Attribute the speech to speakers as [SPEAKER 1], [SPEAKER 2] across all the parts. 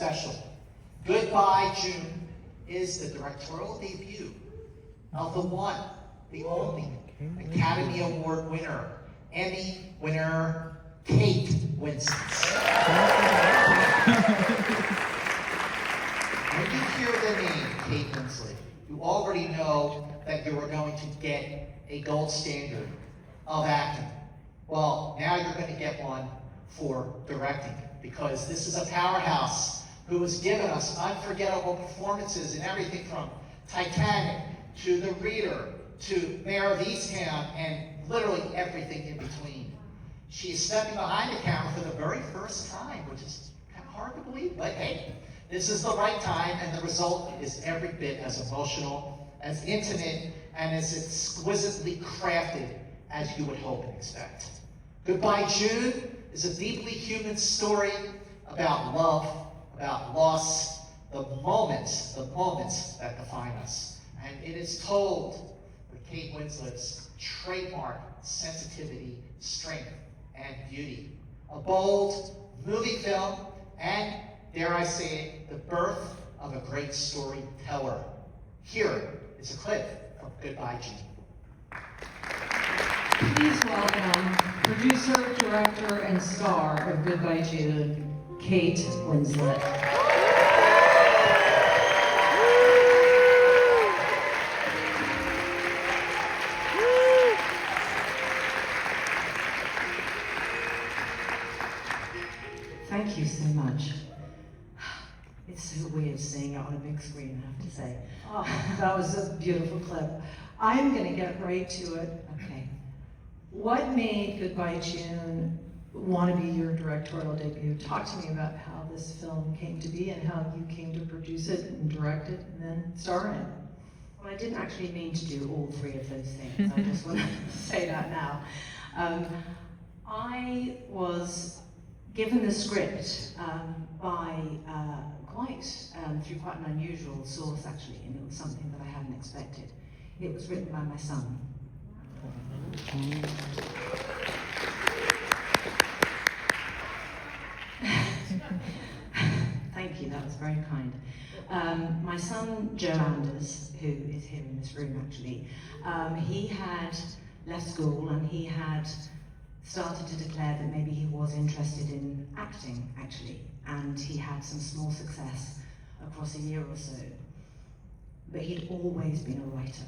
[SPEAKER 1] special. Goodbye, June is the directorial debut of the one, the only Academy Award winner, Emmy winner, Kate Winslet. When you hear the name Kate Winslet, you already know that you are going to get a gold standard of acting. Well, now you're going to get one for directing, because this is a powerhouse who has given us unforgettable performances in everything from Titanic to The Reader to Mayor of Easttown and literally everything in between. She is stepping behind the camera for the very first time, which is kind of hard to believe, but hey, this is the right time, and the result is every bit as emotional, as intimate, and as exquisitely crafted as you would hope and expect. Goodbye, June is a deeply human story about love, about loss, the moments that define us. And it is told with Kate Winslet's trademark sensitivity, strength, and beauty. A bold, moving film, and, dare I say it, the birth of a great storyteller. Here is a clip from Goodbye, June.
[SPEAKER 2] Please welcome producer, director, and star of Goodbye, June, Kate Winslet. Thank you so much. It's so weird seeing it on a big screen, I have to say. Oh, that was a beautiful clip. I'm going to get right to it. Okay. What made Goodbye, June want to be your directorial debut? Talk to me about how this film came to be and how you came to produce it and direct it and then star in it.
[SPEAKER 3] Well, I didn't actually mean to do all three of those things. I just want to say that now. I was given the script by through quite an unusual source, actually, and it was something that I hadn't expected. It was written by my son. Thank you, that was very kind. My son, Joe Anders, who is here in this room actually, he had left school and he had started to declare that maybe he was interested in acting, actually, and he had some small success across a year or so. But he'd always been a writer.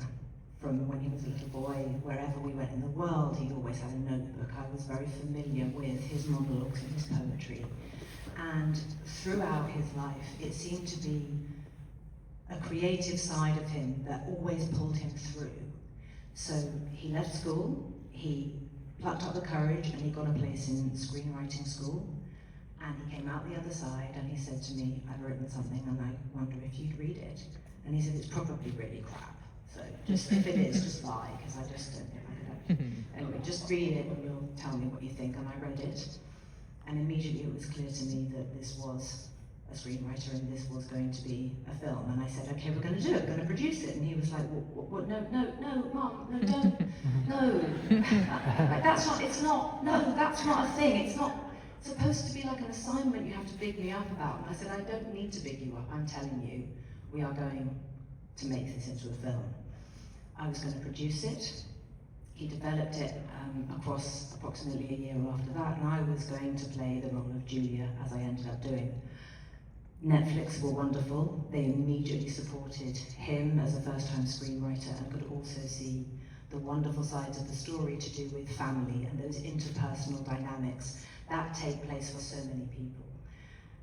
[SPEAKER 3] From when he was a little boy, wherever we went in the world, he always had a notebook. I was very familiar with his monologues and his poetry. And throughout his life, it seemed to be a creative side of him that always pulled him through. So he left school, he plucked up the courage, and he got a place in screenwriting school. And he came out the other side and he said to me, I've written something and I wonder if you'd read it. And he said, it's probably really crap. So just if it is, just lie, because I just don't know. Anyway, just read it and you'll tell me what you think. And I read it. And immediately it was clear to me that this was a screenwriter and this was going to be a film. And I said, okay, we're going to do it, we're going to produce it. And he was like, what, no, Mom, no, don't, no. Like, that's not a thing. It's not supposed to be like an assignment you have to big me up about. And I said, I don't need to big you up. I'm telling you, we are going to make this into a film. I was going to produce it. He developed it across approximately a year after that, and I was going to play the role of Julia, as I ended up doing. Netflix were wonderful. They immediately supported him as a first-time screenwriter and could also see the wonderful sides of the story to do with family and those interpersonal dynamics that take place for so many people.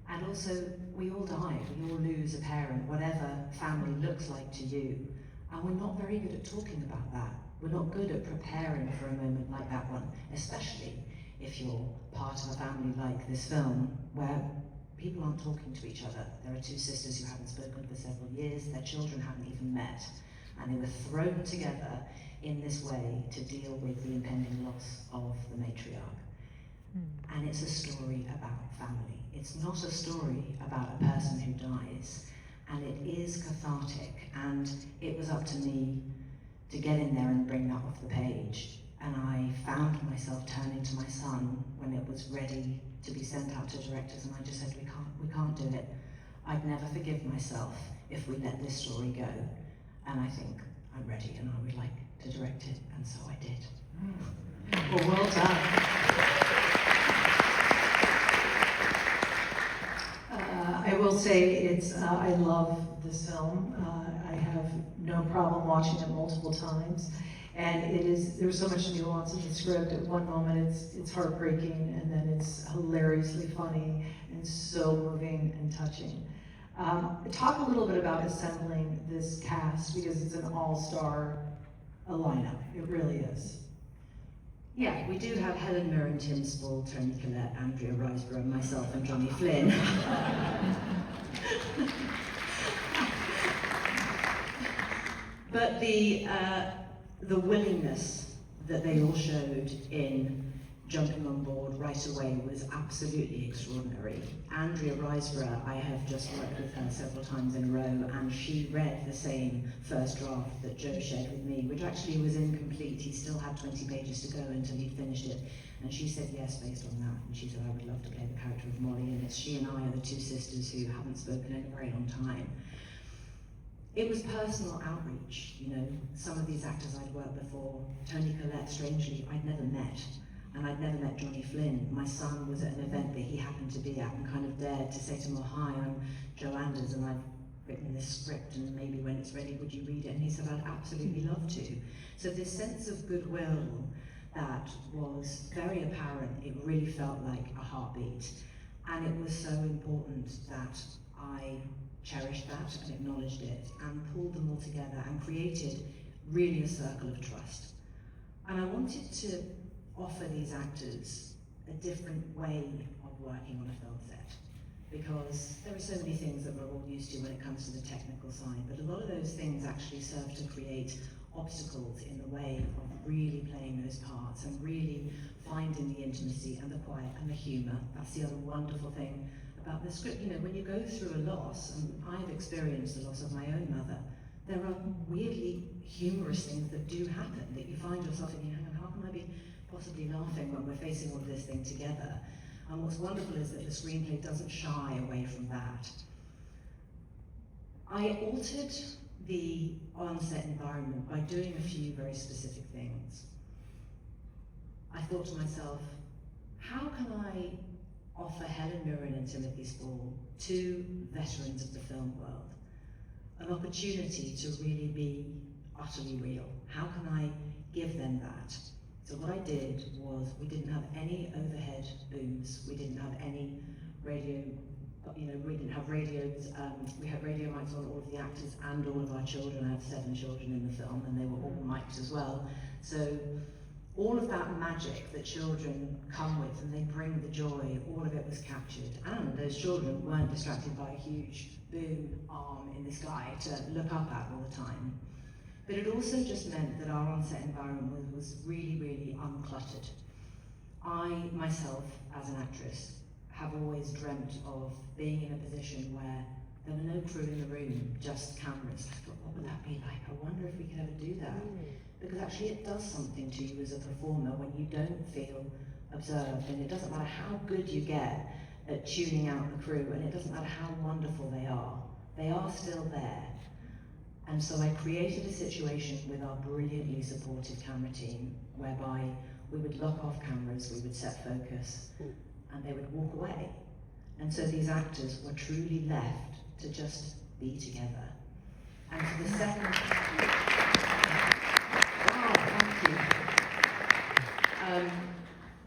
[SPEAKER 3] And also, we all die, we all lose a parent, whatever family looks like to you. And we're not very good at talking about that. We're not good at preparing for a moment like that one, especially if you're part of a family like this film, where people aren't talking to each other. There are two sisters who haven't spoken for several years, their children haven't even met, and they were thrown together in this way to deal with the impending loss of the matriarch. And it's a story about family. It's not a story about a person who dies, and it is cathartic, and it was up to me to get in there and bring that off the page. And I found myself turning to my son when it was ready to be sent out to directors, and I just said, we can't do it. I'd never forgive myself if we let this story go. And I think I'm ready and I would like to direct it, and so I did.
[SPEAKER 2] Well, well done. I will say I love this film. I have no problem watching it multiple times. And there's so much nuance in the script. At one moment it's heartbreaking, and then it's hilariously funny and so moving and touching. Talk a little bit about assembling this cast, because it's an all-star lineup. It really is.
[SPEAKER 3] Yeah, we do have Helen Mirren, Tim Spall, Tony Collette, Andrea Riseborough, myself and Johnny Flynn. But the willingness that they all showed in jumping on board right away was absolutely extraordinary. Andrea Riseborough, I have just worked with her several times in a row, and she read the same first draft that Joe shared with me, which actually was incomplete. He still had 20 pages to go until he'd finished it. And she said yes based on that. And she said, I would love to play the character of Molly, and it's she and I are the two sisters who haven't spoken in a very long time. It was personal outreach, you know. Some of these actors I'd worked before. Tony Collette, strangely, I'd never met. And I'd never met Johnny Flynn. My son was at an event that he happened to be at and kind of dared to say to him, oh, hi, I'm Joe Anders and I've written this script and maybe when it's ready, would you read it? And he said, I'd absolutely love to. So this sense of goodwill that was very apparent, it really felt like a heartbeat. And it was so important that I cherished that and acknowledged it and pulled them all together and created really a circle of trust. And I wanted to offer these actors a different way of working on a film set, because there are so many things that we're all used to when it comes to the technical side, but a lot of those things actually serve to create obstacles in the way of really playing those parts and really finding the intimacy and the quiet and the humour. That's the other wonderful thing about the script. You know, when you go through a loss, and I've experienced the loss of my own mother, there are weirdly humorous things that do happen, that you find yourself thinking, hang on, how can I be possibly laughing when we're facing all of this thing together? And what's wonderful is that the screenplay doesn't shy away from that. I altered the on-set environment by doing a few very specific things. I thought to myself, how can I offer Helen Mirren and Timothy Spall, two veterans of the film world, an opportunity to really be utterly real? How can I give them that? So what I did was, we didn't have any overhead booms, we didn't have any radio, you know, we didn't have radios, we had radio mics on all of the actors and all of our children. I have 7 children in the film and they were all mic'd as well. So all of that magic that children come with and they bring the joy, all of it was captured. And those children weren't distracted by a huge boom arm in the sky to look up at all the time. But it also just meant that our on-set environment was really, really uncluttered. I, myself, as an actress, have always dreamt of being in a position where there were no crew in the room, just cameras. I thought, what would that be like? I wonder if we could ever do that. Because actually it does something to you as a performer when you don't feel observed, and it doesn't matter how good you get at tuning out the crew, and it doesn't matter how wonderful they are still there. And so I created a situation with our brilliantly supported camera team, whereby we would lock off cameras, we would set focus, and they would walk away. And so these actors were truly left to just be together. And for the second... Wow, thank you.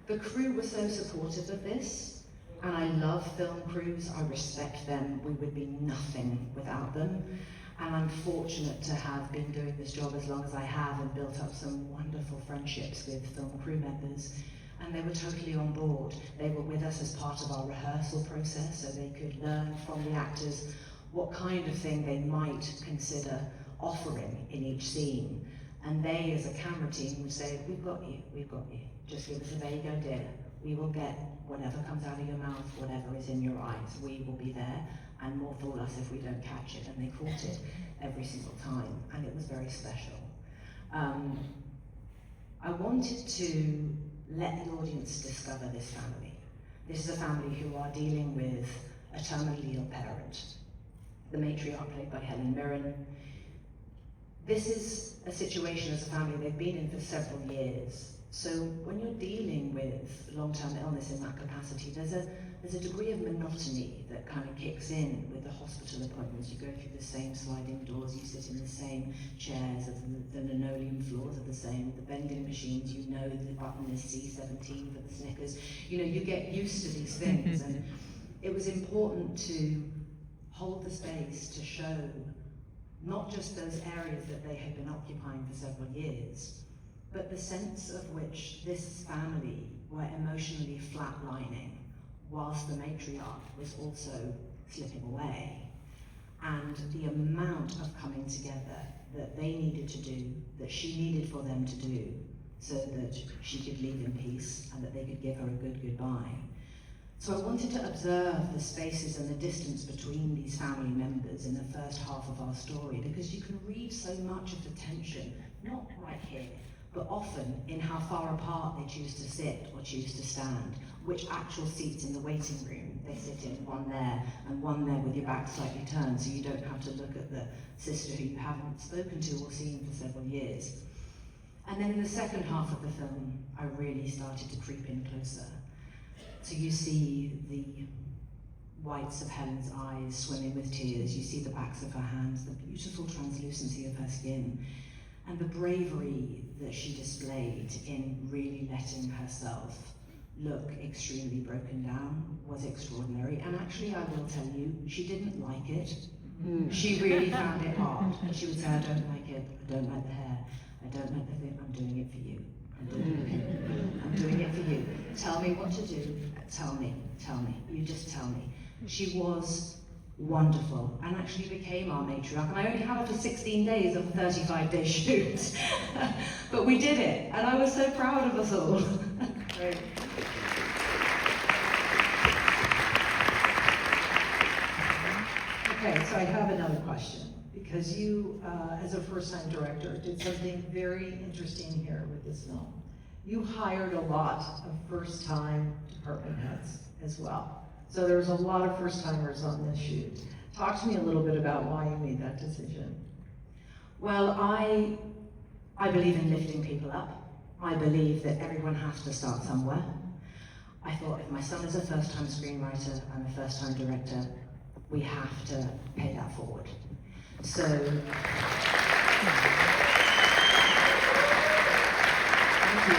[SPEAKER 3] The crew were so supportive of this, and I love film crews, I respect them, we would be nothing without them. And I'm fortunate to have been doing this job as long as I have and built up some wonderful friendships with film crew members. And they were totally on board. They were with us as part of our rehearsal process, so they could learn from the actors what kind of thing they might consider offering in each scene. And they, as a camera team, would say, we've got you. Just give us a vague idea. We will get whatever comes out of your mouth, whatever is in your eyes. We will be there, and more fool us if we don't catch it. And they caught it every single time, and it was very special. I wanted to let the audience discover this family. This is a family who are dealing with a terminally ill parent, the matriarch played by Helen Mirren. This is a situation as a family they've been in for several years. So when you're dealing with long-term illness in that capacity, there's a degree of monotony that kind of kicks in with the hospital appointments. You go through the same sliding doors, you sit in the same chairs, the linoleum floors are the same, the vending machines, you know the button is C17 for the Snickers. You know, you get used to these things, and it was important to hold the space to show not just those areas that they had been occupying for several years, but the sense of which this family were emotionally flatlining whilst the matriarch was also slipping away. And the amount of coming together that they needed to do, that she needed for them to do, so that she could leave in peace and that they could give her a good goodbye. So I wanted to observe the spaces and the distance between these family members in the first half of our story, because you can read so much of the tension, not right here, but often in how far apart they choose to sit or choose to stand, which actual seats in the waiting room they sit in, one there and one there with your back slightly turned, so you don't have to look at the sister who you haven't spoken to or seen for several years. And then in the second half of the film, I really started to creep in closer. So you see the whites of Helen's eyes swimming with tears, you see the backs of her hands, the beautiful translucency of her skin, and the bravery that she displayed in really letting herself look extremely broken down was extraordinary. And actually, I will tell you, she didn't like it. She really found it hard. She would say, I don't like it, I don't like the hair, I don't like the thing, I'm doing it for you. I'm doing it for you. Tell me what to do. Tell me. You just tell me. She was wonderful and actually became our matriarch. And I only had her for 16 days of a 35-day shoot. But we did it, and I was so proud of us all. Great.
[SPEAKER 2] Okay, so I have another question. Because you, as a first-time director, did something very interesting here with this film. You hired a lot of first-time department heads as well. So there was a lot of first-timers on this shoot. Talk to me a little bit about why you made that decision.
[SPEAKER 3] Well, I believe in lifting people up. I believe that everyone has to start somewhere. I thought if my son is a first-time screenwriter and a first-time director, we have to pay that forward. So, thank you.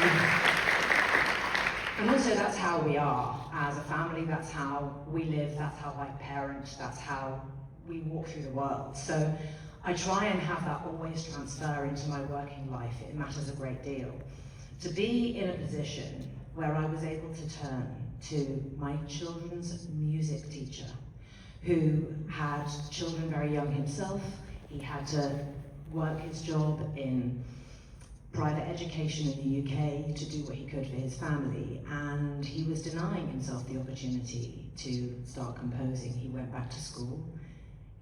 [SPEAKER 3] And also that's how we are as a family, that's how we live, that's how I parent, that's how we walk through the world. So I try and have that always transfer into my working life. It matters a great deal. To be in a position where I was able to turn to my children's music teacher, who had children very young himself. He had to work his job in private education in the UK to do what he could for his family, and he was denying himself the opportunity to start composing. He went back to school,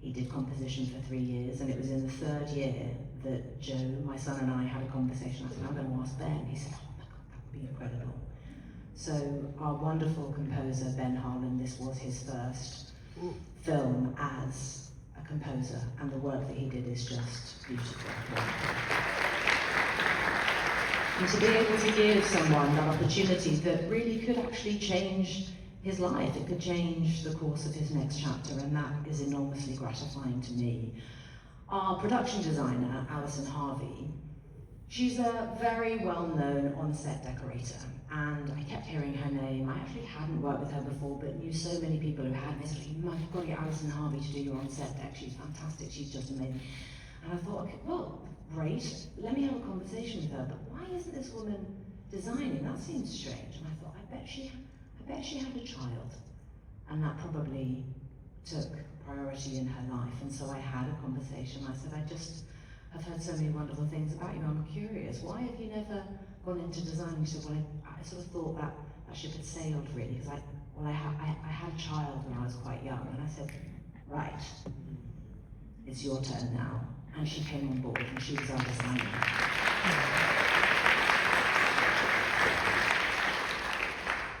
[SPEAKER 3] he did composition for 3 years, and it was in the 3rd year that Joe, my son, and I had a conversation. I said, I'm going to ask Ben. He said, oh my God, that would be incredible. So our wonderful composer, Ben Harlan, this was his first film as a composer, and the work that he did is just beautiful. And to be able to give someone that opportunity that really could actually change his life, it could change the course of his next chapter, and that is enormously gratifying to me. Our production designer, Alison Harvey, she's a very well-known on-set decorator, and I kept hearing her name. I actually hadn't worked with her before, but knew so many people who had. They said, you've got to get Alison Harvey to do your on-set deck. She's fantastic, she's just amazing. And I thought, okay, well, great, let me have a conversation with her, but why isn't this woman designing? That seems strange. And I thought, I bet she had a child, and that probably took priority in her life. And so I had a conversation. I said, I've heard so many wonderful things about you. I'm curious, why have you never gone into design? She said, well, I sort of thought that ship had sailed really, because I had a child when I was quite young, and I said, right, it's your turn now. And she came on board, and she was our designer.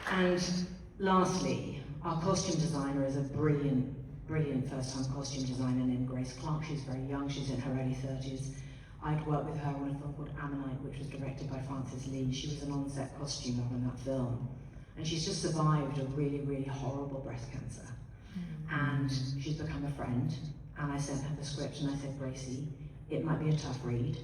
[SPEAKER 3] And lastly, our costume designer is a brilliant brilliant first-time costume designer named Grace Clark. She's very young, she's in her early 30s. I'd worked with her on a film called Ammonite, which was directed by Frances Lee. She was an on-set costumer in that film. And she's just survived a really, really horrible breast cancer. And she's become a friend. And I sent her the script and I said, Gracie, it might be a tough read,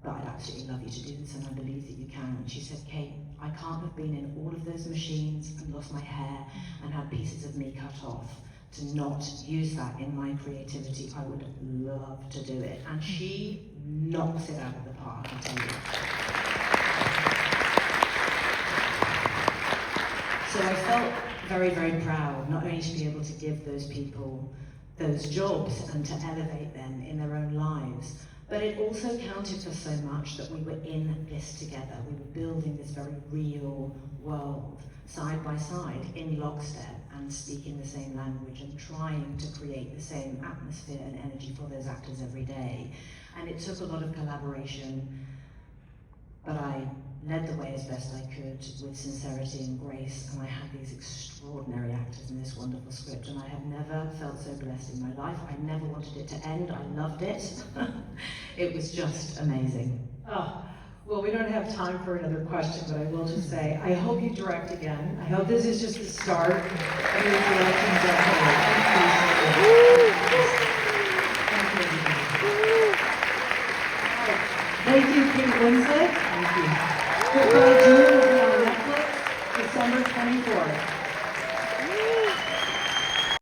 [SPEAKER 3] but I'd absolutely love you to do this and I believe that you can. And she said, Kate, I can't have been in all of those machines and lost my hair and had pieces of me cut off to not use that in my creativity. I would love to do it. And she knocks it out of the park, I tell you. So I felt very, very proud, not only to be able to give those people those jobs and to elevate them in their own lives, but it also counted for so much that we were in this together. We were building this very real world, side by side, in lockstep, and speaking the same language and trying to create the same atmosphere and energy for those actors every day. And it took a lot of collaboration, but I led the way as best I could with sincerity and grace, and I had these extraordinary actors in this wonderful script, and I have never felt so blessed in my life. I never wanted it to end. I loved it. It was just amazing.
[SPEAKER 2] Oh, well, we don't have time for another question, but I will just say, I hope you direct again. I hope this is just the start of your directing decade. Thank you, Kate Winslet. Thank you. Goodbye, June will be on Netflix, December 24th.